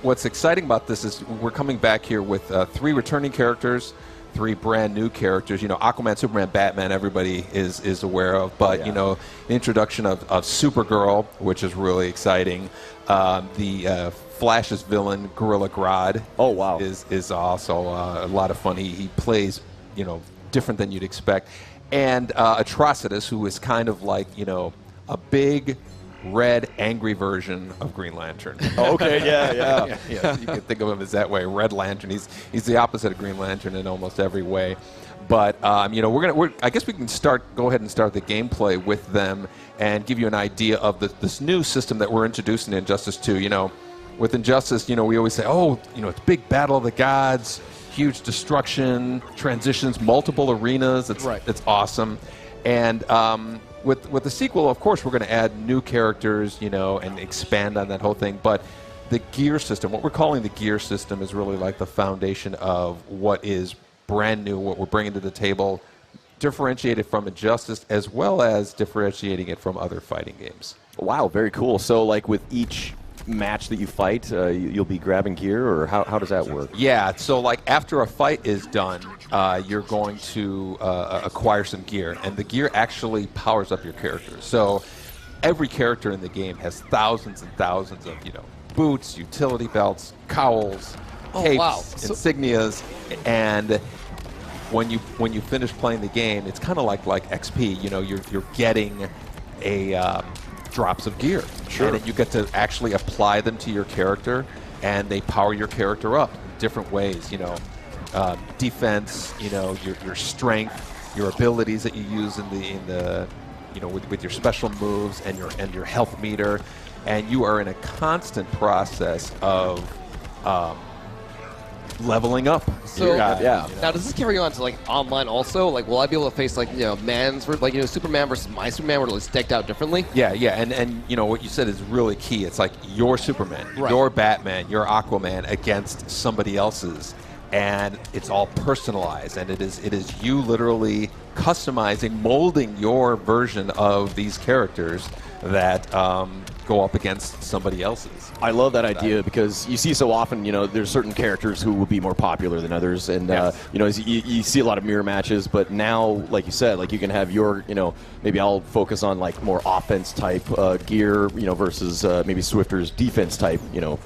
what's exciting about this is we're coming back here with 3 returning characters, 3 brand new characters. You know, Aquaman, Superman, Batman, everybody is aware of. But, you know, the introduction of Supergirl, which is really exciting. The Flash's villain, Gorilla Grodd. Oh, wow. Is also a lot of fun. He plays, you know, different than you'd expect. And Atrocitus, who is kind of like, you know, a big, red, angry version of Green Lantern. Oh, okay, yeah. Yeah, you can think of him as that way. Red Lantern. He's the opposite of Green Lantern in almost every way. But you know, I guess we can go ahead and start the gameplay with them and give you an idea of this new system that we're introducing in Injustice 2. You know, with Injustice, you know, we always say, oh, you know, it's big battle of the gods, huge destruction, transitions, multiple arenas. It's awesome. And with the sequel, of course, we're going to add new characters, you know, and expand on that whole thing. But the gear system, what we're calling the gear system, is really like the foundation of what is brand new, what we're bringing to the table, differentiated from Injustice, as well as differentiating it from other fighting games. Wow, very cool. So, like, with each match that you fight, you'll be grabbing gear, or how does that work? Yeah, so like after a fight is done, you're going to acquire some gear, and the gear actually powers up your character. So every character in the game has thousands and thousands of, you know, boots, utility belts, cowls, capes, insignias, and when you finish playing the game, it's kind of like XP. You know, you're getting a drops of gear. Sure. And then you get to actually apply them to your character, and they power your character up in different ways. You know, defense. You know, your strength, your abilities that you use in the you know, with your special moves and your health meter, and you are in a constant process of leveling up. So yeah. Now, does this carry on to like online also? Like, will I be able to face like, you know, Superman versus my Superman, where it's decked out differently? Yeah, and you know what you said is really key. It's like your Superman, Right. your Batman, your Aquaman against somebody else's, and it's all personalized, and it is you literally customizing, molding your version of these characters that go up against somebody else's. I love that idea because you see so often, you know, there's certain characters who will be more popular than others, and you know, you see a lot of mirror matches. But now, like you said, like you can have your, you know, maybe I'll focus on like more offense type gear, you know, versus maybe Swifter's defense type, you know,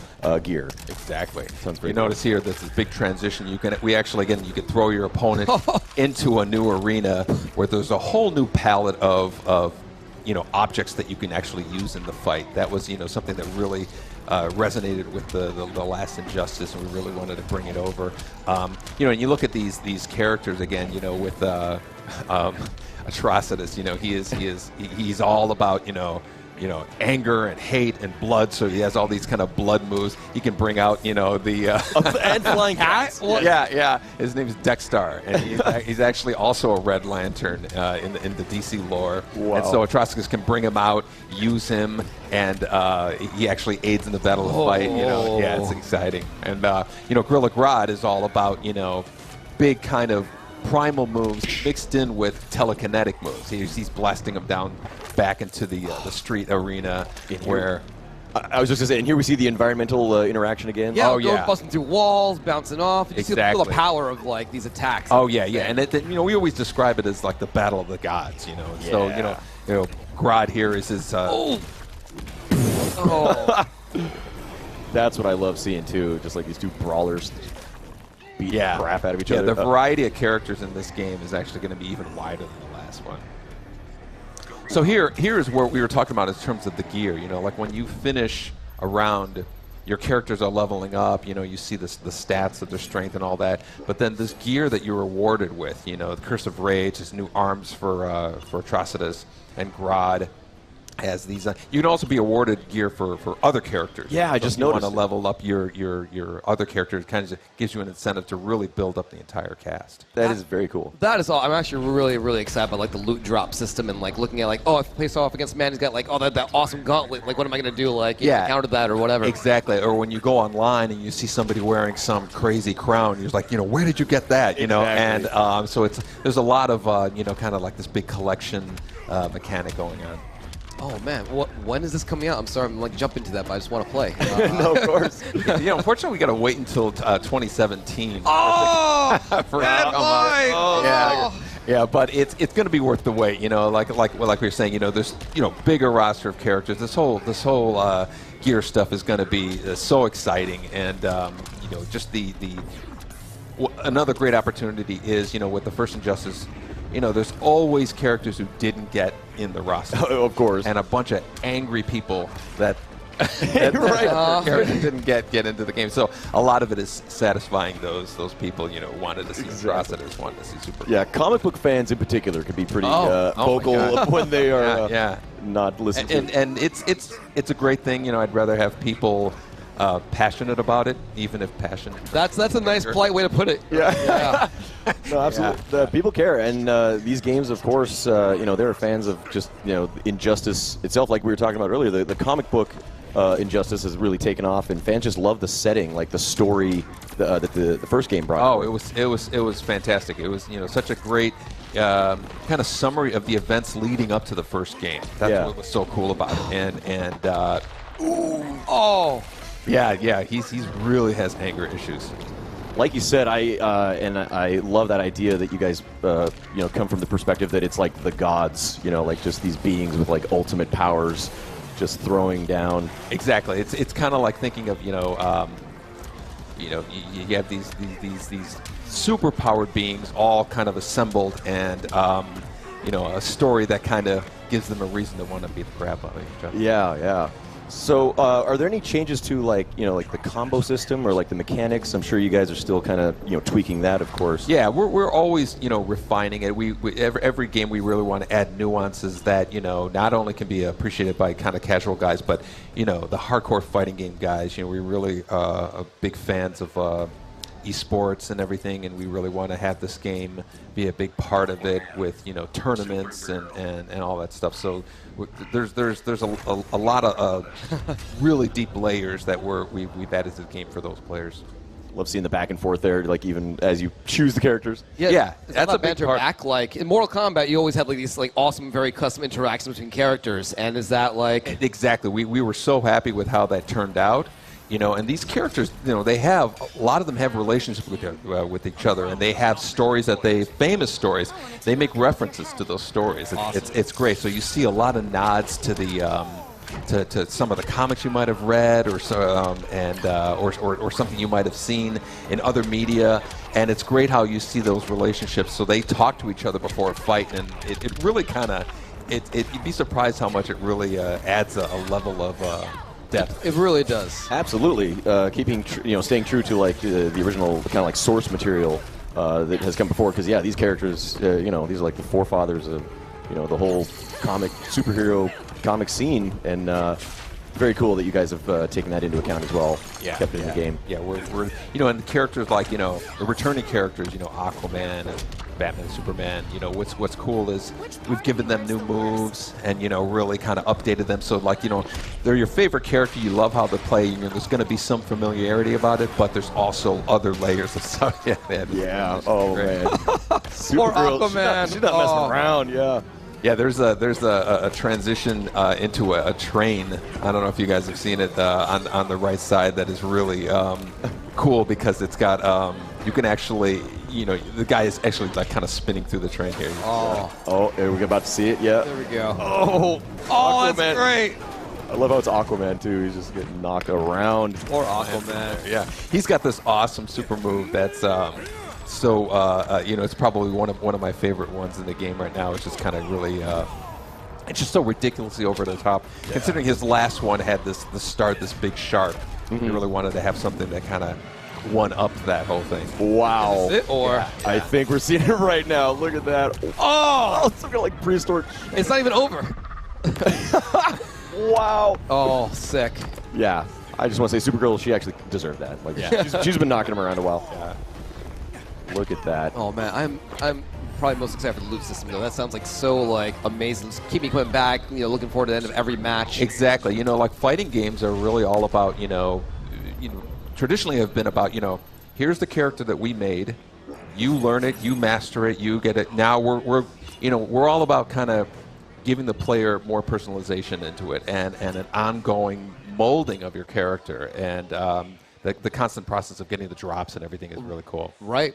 gear. Exactly. Sounds very You notice here there's this big transition. You can throw your opponent into a new arena where there's a whole new palette of you know, objects that you can actually use in the fight. That was, you know, something that really resonated with the last Injustice, and we really wanted to bring it over. You know, and you look at these characters again, you know, with Atrocitus. You know, he's all about, you know, anger and hate and blood. So he has all these kind of blood moves. He can bring out, you know, the and flying cats. Yeah. His name is Dexstar, and he's actually also a Red Lantern in the DC lore. Wow. And so Atrocitus can bring him out, use him, and he actually aids in the battle of the fight. You know, yeah, it's exciting. And you know, Gorilla Grodd is all about, you know, big kind of primal moves mixed in with telekinetic moves. He's blasting them down back into the street arena where... I was just going to say, and here we see the environmental interaction again. Yeah, going busting through walls, bouncing off. You Exactly. feel the power of like these attacks. Oh yeah, and you know, we always describe it as like the battle of the gods. You know, and so you know, Grodd here is his. That's what I love seeing too. Just like these two brawlers beat the crap out of each other. Yeah, the variety of characters in this game is actually going to be even wider than the last one. So here is where we were talking about in terms of the gear. You know, like when you finish a round, your characters are leveling up. You know, you see the stats of their strength and all that. But then this gear that you're rewarded with, you know, the Curse of Rage, his new arms for Atrocitus, and Grodd has these. You can also be awarded gear for other characters. Yeah, I just noticed. You want to level up your other characters. Kind of gives you an incentive to really build up the entire cast. That is very cool. That is all. I'm actually really, really excited about like the loot drop system and like looking at like, oh, if I face off against man, he's got like, oh, that awesome gauntlet. Like, what am I going to do? Like, counter that or whatever. Exactly. Or when you go online and you see somebody wearing some crazy crown, you're like, you know, where did you get that? You know, and so there's a lot of you know, kind of like this big collection mechanic going on. Oh man, when is this coming out? I'm sorry, I'm like jumping to that, but I just want to play. No, of course. Unfortunately, we got to wait until 2017. Oh, for bad boy! Oh. Yeah, but it's going to be worth the wait. Like we were saying, there's bigger roster of characters. This whole gear stuff is going to be so exciting, and just another great opportunity is with the first Injustice. There's always characters who didn't get in the roster. Of course. And a bunch of angry people that characters didn't get into the game. So a lot of it is satisfying those people, wanted to see Atrocitus, wanted to see Superman. Yeah, comic book fans in particular can be pretty vocal when they are not listening. And it's a great thing. I'd rather have people passionate about it, even if passion. That's a nice, polite way to put it. Yeah. No, absolutely. The people care, and these games, of course, they're fans of just Injustice itself. Like we were talking about earlier, the comic book Injustice has really taken off, and fans just love the setting, like the story that the first game brought. Oh, it was fantastic. It was such a great kind of summary of the events leading up to the first game. That's what was so cool about it, Yeah, he's really has anger issues. Like you said, I love that idea that you guys come from the perspective that it's like the gods, like just these beings with like ultimate powers, just throwing down. Exactly. It's kind of like thinking of you have these super powered beings all kind of assembled, and a story that kind of gives them a reason to want to beat the crap out of each other. Yeah. So, are there any changes to like the combo system or like the mechanics? I'm sure you guys are still kind of tweaking that, of course. Yeah, we're always refining it. We every game we really want to add nuances that not only can be appreciated by kind of casual guys, but the hardcore fighting game guys. We really are big fans of esports and everything, and we really want to have this game be a big part of it with tournaments and all that stuff. So there's a lot of really deep layers that we've added to the game for those players. Love seeing the back and forth there, like even as you choose the characters. Yeah, that's a big part. Back, like in Mortal Kombat, you always have like these like awesome, very custom interactions between characters, and is that like exactly? We were so happy with how that turned out. And these characters, they have a lot of them have relationships with each other, and they have stories famous stories. They make references to those stories. Awesome. It's great. So you see a lot of nods to the to some of the comics you might have read, or or something you might have seen in other media. And it's great how you see those relationships. So they talk to each other before a fight, and it really kind of you'd be surprised how much it really adds a level of depth. It really does. Absolutely, keeping staying true to like the original kind of like source material that has come before. Because these characters, these are like the forefathers of the whole superhero comic scene, and very cool that you guys have taken that into account as well. Yeah, kept it in the game. Yeah, we're and the characters like the returning characters, Aquaman and Batman and Superman. What's cool is we've given them new moves and really kind of updated them. So like they're your favorite character. You love how they play. There's going to be some familiarity about it, but there's also other layers of stuff. Yeah. Oh man. Poor Aquaman. She's not messing around. Yeah. Yeah, there's a transition into a train. I don't know if you guys have seen it on the right side. That is really cool because it's got you can actually the guy is actually like kind of spinning through the train here. Oh, we're about to see it. Yeah. There we go. Oh, that's great. I love how it's Aquaman too. He's just getting knocked around. Poor Aquaman. Yeah, he's got this awesome super move that's. It's probably one of my favorite ones in the game right now. It's just kind of really, it's just so ridiculously over the top. Yeah. Considering his last one had this big shark, he really wanted to have something that kind of one up that whole thing. Wow! Is this it, or I think we're seeing it right now. Look at that! Oh, it's looking like prehistoric. It's not even over. Wow! Oh, sick. Yeah, I just want to say, Supergirl, she actually deserved that. Like, she's been knocking him around a while. Yeah. Look at that. Oh man, I'm probably most excited for the loot system though. That sounds like so like amazing. Just keep me coming back. Looking forward to the end of every match. Exactly. Like fighting games are really all about traditionally have been about here's the character that we made. You learn it, you master it, you get it. Now we're all about kind of giving the player more personalization into it and an ongoing molding of your character. And the constant process of getting the drops and everything is really cool. Right.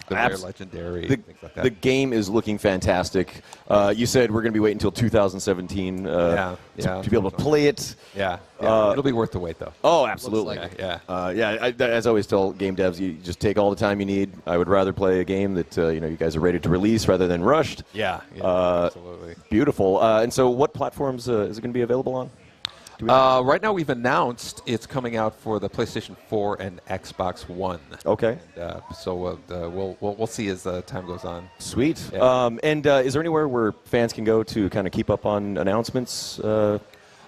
The rare legendary, things like that. The game is looking fantastic. You said we're going to be waiting until 2017 to be able to play it. Yeah. It'll be worth the wait, though. Oh, absolutely. Looks Yeah. As I always tell game devs, you just take all the time you need. I would rather play a game that you guys are ready to release rather than rushed. Yeah, absolutely. Beautiful. And so what platforms is it going to be available on? Right now, we've announced it's coming out for the PlayStation 4 and Xbox One. Okay. And, so we'll see as time goes on. Sweet. Yeah. And is there anywhere where fans can go to kind of keep up on announcements? Sure.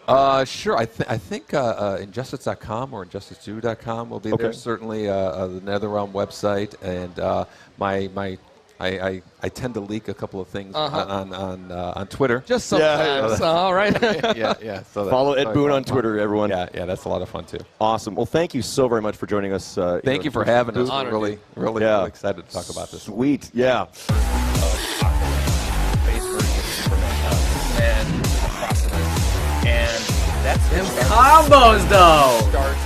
I think Injustice.com or Injustice2.com will be there. Certainly the NetherRealm website, and I tend to leak a couple of things on Twitter. Just sometimes. All right. yeah. So follow Ed Boon on Twitter, everyone. Yeah, that's a lot of fun too. Awesome. Well, thank you so very much for joining us. Thank you for having us. Honored. Really excited to talk about this. Sweet. Yeah. And that's Them combos, though. starts